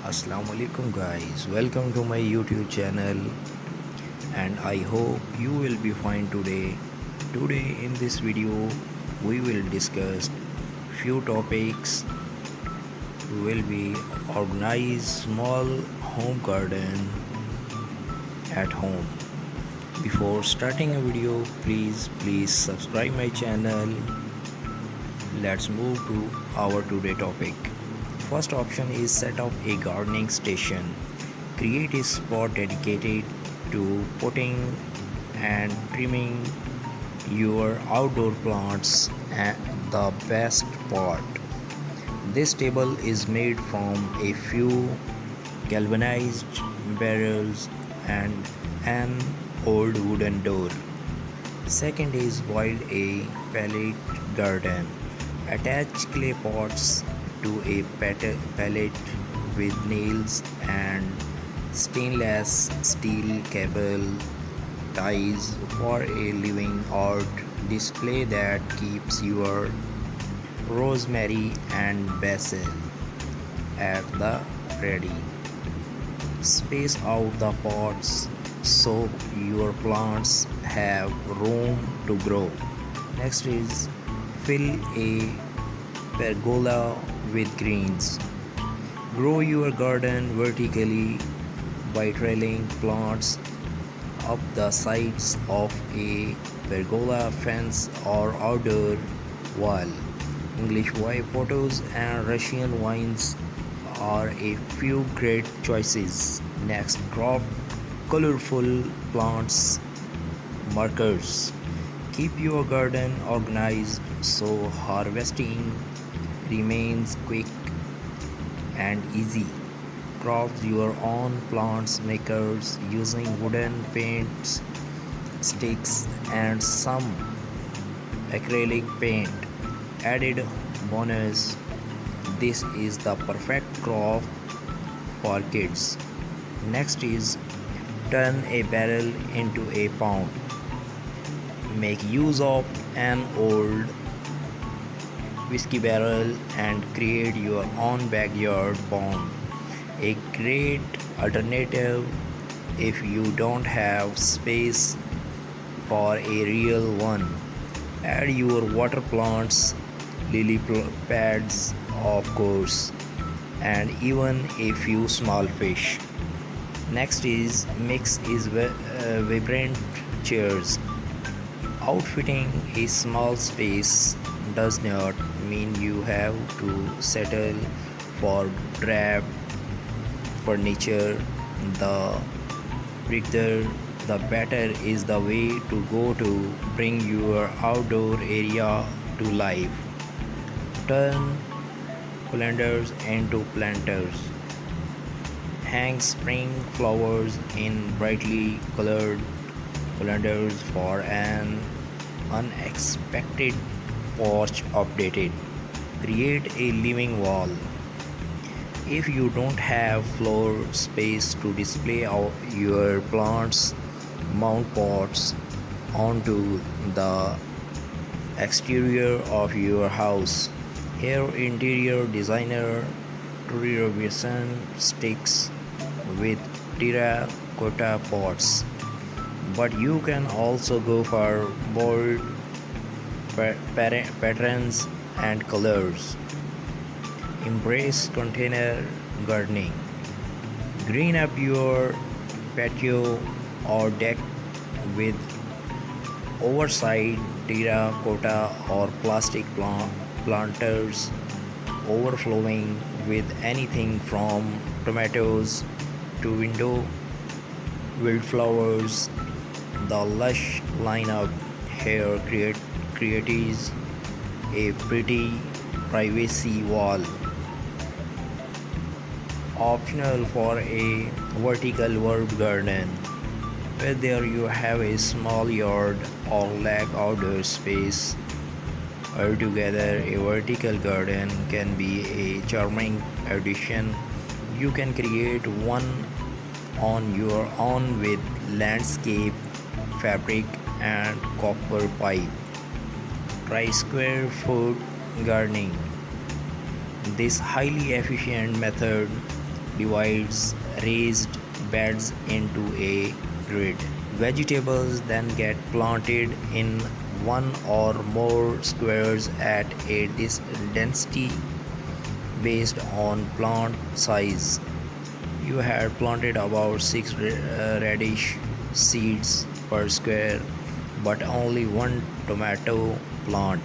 Assalamu alaikum guys, welcome to my YouTube channel and I hope you will be fine today. Today in this video we will discuss few topics. We will be organize small home garden at home. Before starting a video, please subscribe my channel. Let's move to our today topic. First option is set up a gardening station. Create a spot dedicated to potting and trimming your outdoor plants. And the best part, this table is made from a few galvanized barrels and an old wooden door. Second is build a pallet garden. Attach clay pots to a pallet with nails and stainless steel cable ties for a living art display that keeps your rosemary and basil at the ready. Space out the pots so your plants have room to grow. Next is fill a pergola with greens. Grow your garden vertically by trailing plants up the sides of a pergola fence or outdoor wall. English white potatoes and Russian vines are a few great choices. Next, crop colorful plants markers. Keep your garden organized so harvesting remains quick and easy. Craft your own plants makers using wooden paints, sticks, and some acrylic paint. Added bonus, this is the perfect craft for kids. Next is turn a barrel into a pond. Make use of an old whiskey barrel and create your own backyard pond. A great alternative if you don't have space for a real one. Add your water plants, lily pads, of course, and even a few small fish. Next is mix is vibrant chairs. Outfitting a small space does not mean you have to settle for drab furniture. The bigger the better is the way to go to bring your outdoor area to life. Turn colanders into planters. Hang spring flowers in brightly colored colanders for an unexpected porch updated. Create a living wall. If you don't have floor space to display your plants, mount pots onto the exterior of your house. Here, interior designer Turrivision sticks with terracotta pots, but you can also go for bold patterns and colors. Embrace container gardening. Green up your patio or deck with oversized terracotta or plastic planters overflowing with anything from tomatoes to window wildflowers. The lush lineup here creates a pretty privacy wall. Optional for a vertical herb garden. Whether you have a small yard or lack outdoor space, altogether a vertical garden can be a charming addition. You can create one on your own with landscape fabric and copper pipe. Try square foot gardening. This highly efficient method divides raised beds into a grid. Vegetables then get planted in one or more squares at a density based on plant size. You had planted about 6 radish seeds per square, but only one tomato plant.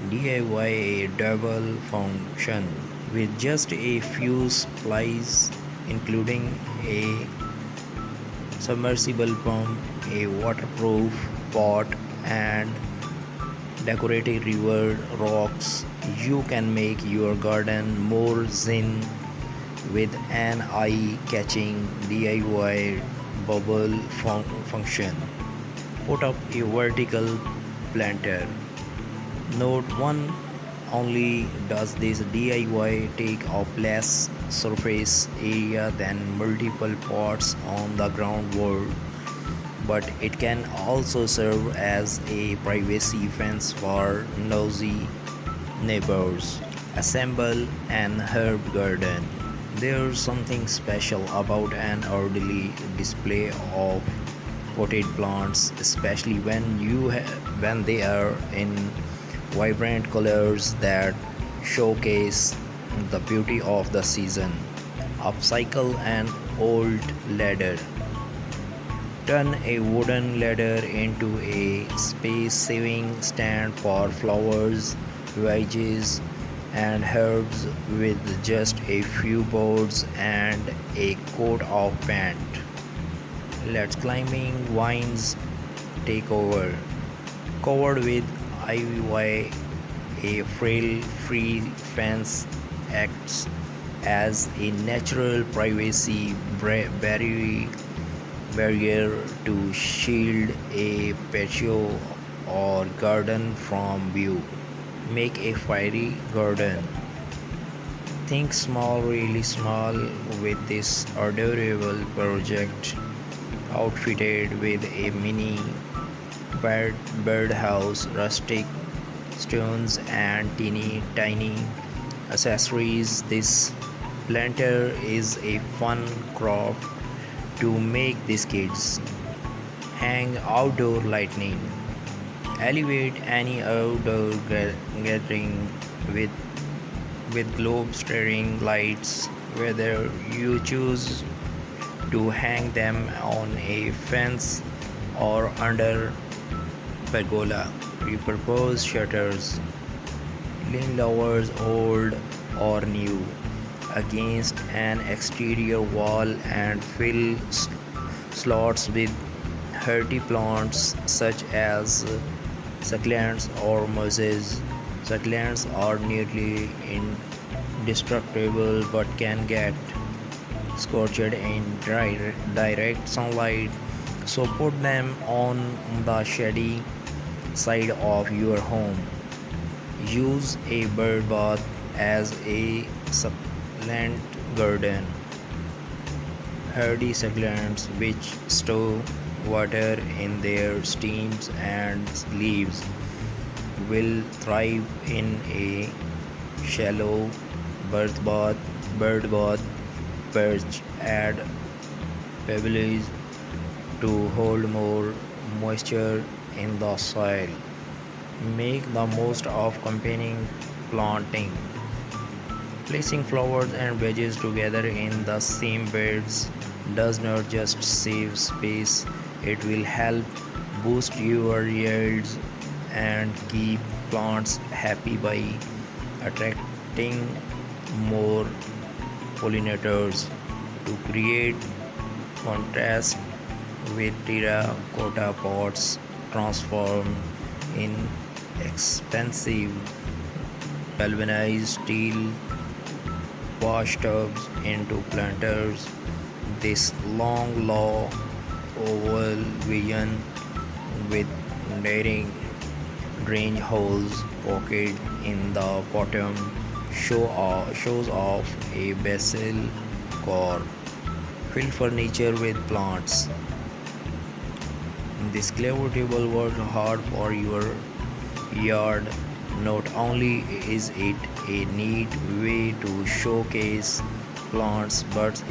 DIY a double function with just a few supplies, including a submersible pump, a waterproof pot, and decorative river rocks. You can make your garden more zen with an eye-catching DIY bubble function. Put up a vertical planter. Note 1: only does this DIY take up less surface area than multiple pots on the ground wall, but it can also serve as a privacy fence for nosy neighbors. Assemble an herb garden. There's something special about an orderly display of potted plants, especially when they are in vibrant colors that showcase the beauty of the season. Upcycle an old ladder. Turn a wooden ladder into a space-saving stand for flowers, veggies, and herbs with just a few boards and a coat of paint. Let climbing vines take over. Covered with ivy, a frail-free fence acts as a natural privacy barrier to shield a patio or garden from view. Make a fairy garden. Think small, really small with this adorable project, outfitted with a mini birdhouse, rustic stones, and teeny tiny accessories. This planter is a fun craft to make these kids. Hang outdoor lighting. Elevate any outdoor gathering with globe staring lights, whether you choose to hang them on a fence or under pergola. Repurpose shutters, lean lowers old or new against an exterior wall and fill slots with hardy plants such as succulents or mosses. Succulents are nearly indestructible but can get scorched in direct sunlight, so put them on the shady side of your home. Use a bird bath as a succulent garden. Hardy succulents which store water in their stems and leaves will thrive in a shallow bird bath perch. Add pebbles to hold more moisture in the soil. Make the most of combining planting. Placing flowers and veggies together in the same beds does not just save space, it will help boost your yields and keep plants happy by attracting more pollinators. To create contrast with terracotta pots, transform in expensive galvanized steel wash tubs into planters. This long low oval vision with daring drainage holes pocket in the bottom shows off a basil core. Fill furniture with plants. This clever table works hard for your yard. Not only is it a neat way to showcase plants, birds.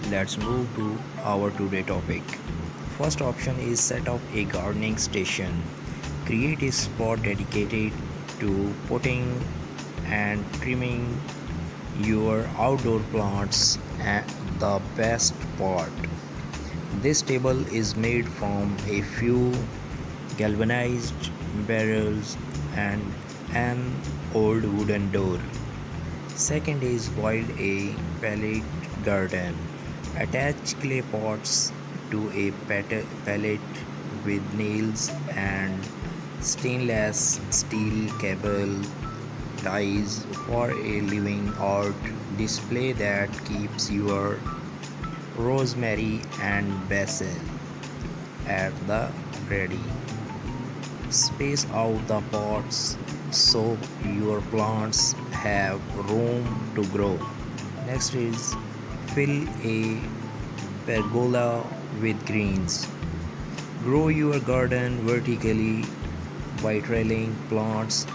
Let's move to our today topic. First option is set up a gardening station. Create a spot dedicated to potting and trimming your outdoor plants. And the best part, this table is made from a few galvanized barrels and an old wooden door. Second is build a pallet garden. Attach clay pots to a pallet with nails and stainless steel cable ties for a living art display that keeps your rosemary and basil at the ready. Space out the pots so your plants have room to grow. Next is fill a pergola with greens. Grow your garden vertically by trailing plants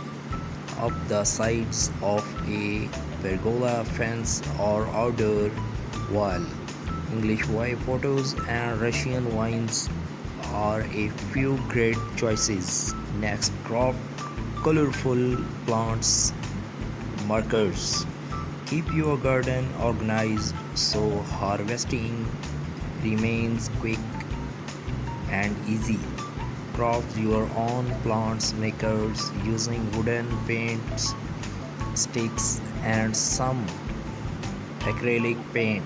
up the sides of a pergola fence or outdoor wall. English white potatoes and Russian vines are a few great choices. Next, crop colorful plants markers. Keep your garden organized so harvesting remains quick and easy. Craft your own plants makers using wooden paint sticks and some acrylic paint.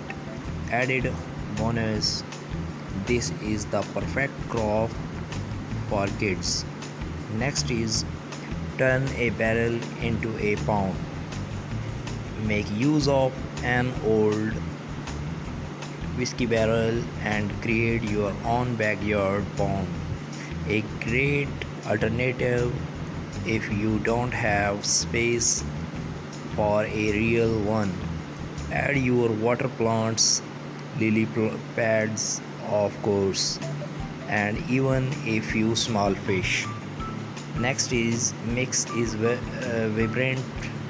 Added bonus, this is the perfect craft for kids. Next is turn a barrel into a pond. Make use of an old whiskey barrel and create your own backyard pond. A great alternative if you don't have space for a real one. Add your water plants, lily pads, of course, and even a few small fish. Next is mix is vibrant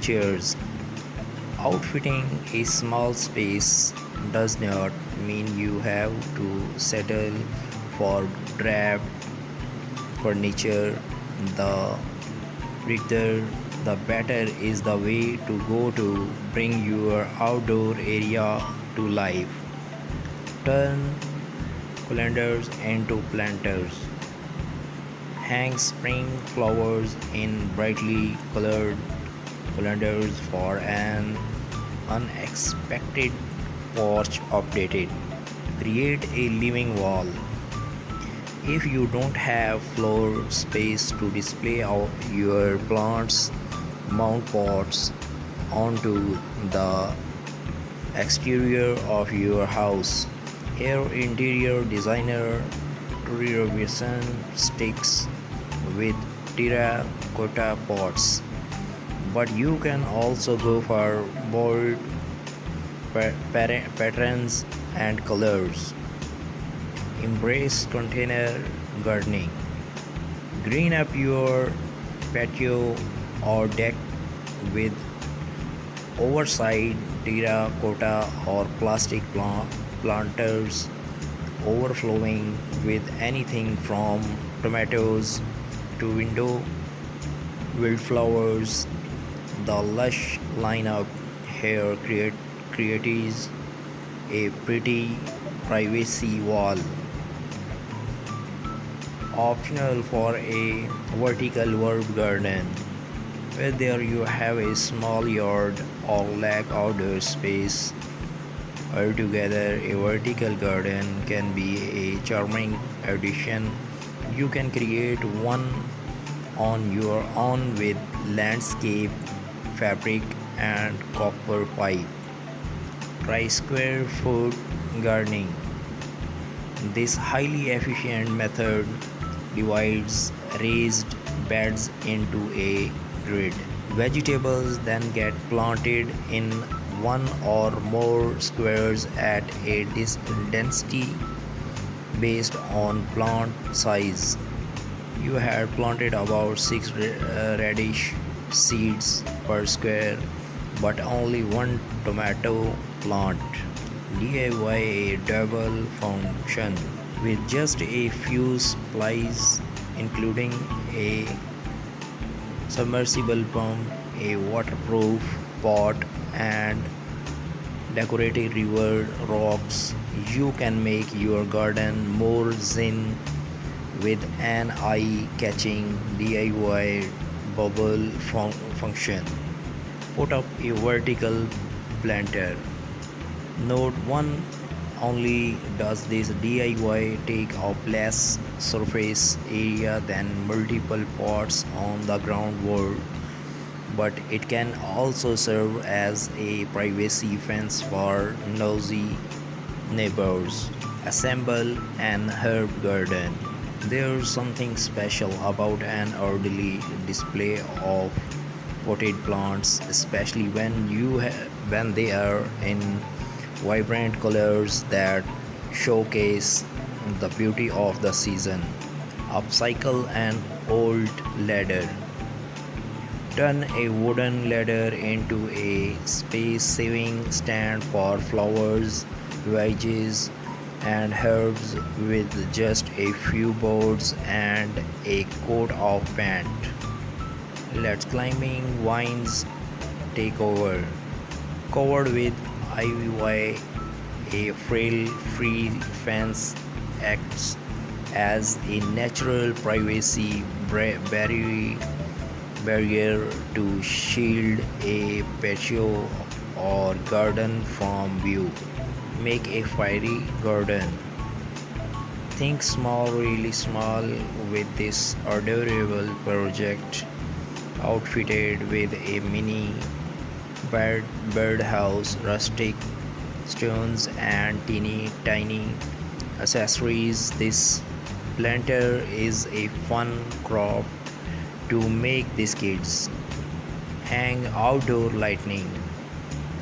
chairs. Outfitting a small space does not mean you have to settle for drab furniture. The prettier the better is the way to go to bring your outdoor area to life. Turn calendars into planters. Hang spring flowers in brightly colored calendars for an unexpected porch updated. Create a living wall. If you don't have floor space to display your plants, mount pots onto the exterior of your house. Here, interior designer Vision sticks with terracotta pots, but you can also go for bold patterns and colors. Embrace container gardening. Green up your patio or deck with oversized terracotta or plastic planters overflowing with anything from tomatoes to window wildflowers. The lush lineup here creates a pretty privacy wall. Optional for a vertical herb garden. Whether you have a small yard or lack outdoor space, altogether a vertical garden can be a charming addition. You can create one on your own with landscape fabric and copper pipe. Try square foot gardening. This highly efficient method divides raised beds into a grid. Vegetables then get planted in one or more squares at a density based on plant size. You had planted about 6 radish seeds per square. but only one tomato plant. DIY a double function with just a few supplies, including a submersible pump, a waterproof pot, and decorative river rocks. You can make your garden more zen with an eye-catching DIY bubble function. Put up a vertical planter. Note 1: only does this DIY take up less surface area than multiple pots on the ground wall, but it can also serve as a privacy fence for nosy neighbors. Assemble an herb garden. There's something special about an orderly display of potted plants, especially when they are in vibrant colors that showcase the beauty of the season. Upcycle an old ladder. Turn a wooden ladder into a space-saving stand for flowers, veggies, and herbs with just a few boards and a coat of paint. Let climbing vines take over. Covered with ivy, a frail-free fence acts as a natural privacy barrier to shield a patio or garden from view. Make a fairy garden. Think small, really small with this adorable project, outfitted with a mini birdhouse, rustic stones, and teeny tiny accessories. This planter is a fun craft to make these kids. Hang outdoor lighting.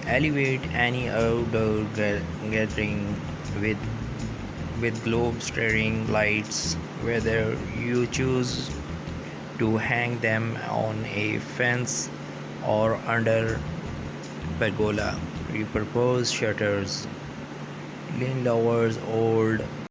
Elevate any outdoor gathering with globe staring lights, whether you choose to hang them on a fence or under pergola. Repurpose shutters. Lean lowers old